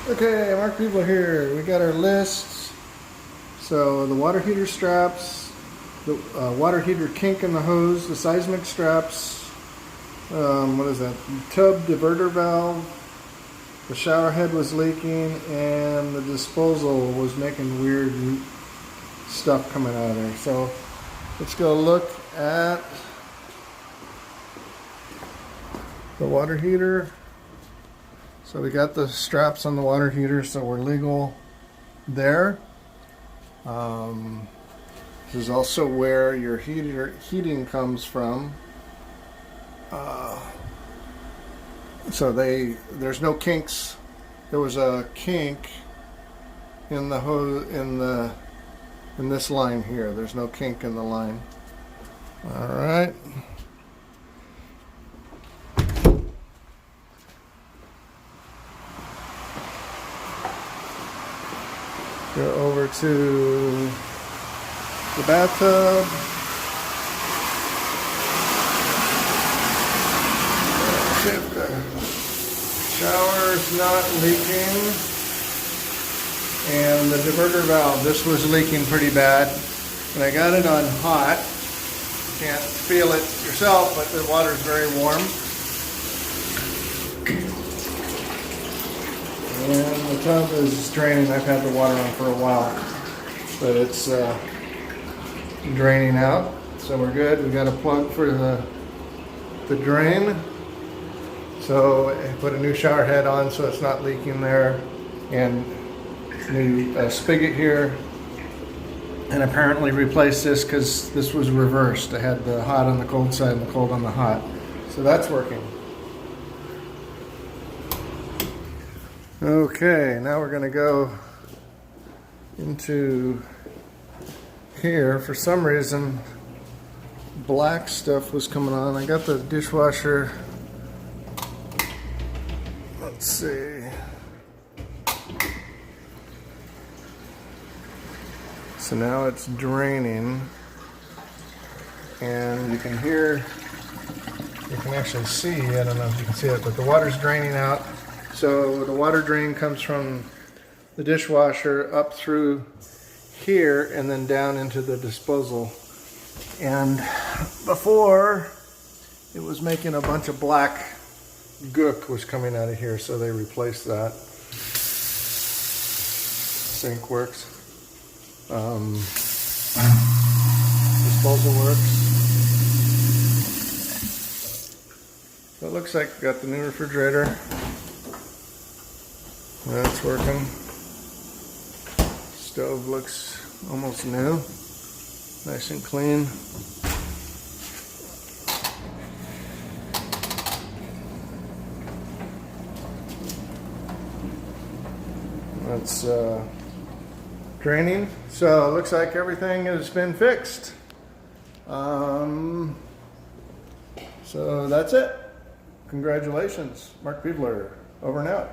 Okay, Mark People here. We got our lists. So the water heater straps, the water heater kink in the hose, the seismic straps, what is that? Tub diverter valve, the shower head was leaking, and the disposal was making weird stuff coming out of there. So let's go look at the water heater. So we got the straps on the water heater, so we're legal there. This is also where your heating comes from. So there's no kinks. There was a kink in the hose in this line here. There's no kink in the line. All right. Go over to the bathtub. See if the shower's not leaking. And the diverter valve, this was leaking pretty bad. And I got it on hot. Can't feel it yourself, but the water's very warm. And the tub is draining. I've had the water on for a while, but it's draining out. So we're good. We got a plug for the drain. So I put a new shower head on so it's not leaking there, and new spigot here. And apparently replaced this because this was reversed. I had the hot on the cold side and the cold on the hot. So that's working. Okay, now we're going to go into here. For some reason, black stuff was coming on. I got the dishwasher. Let's see. So now it's draining, and you can hear, you can actually see, I don't know if you can see it, but the water's draining out. So the water drain comes from the dishwasher up through here and then down into the disposal. And before, it was making a bunch of black gook was coming out of here, so they replaced that. Sink works. Disposal works. So it looks like we got the new refrigerator. That's working. Stove looks almost new. Nice and clean. That's draining. So it looks like everything has been fixed. So that's it. Congratulations. Mark Peebler, over and out.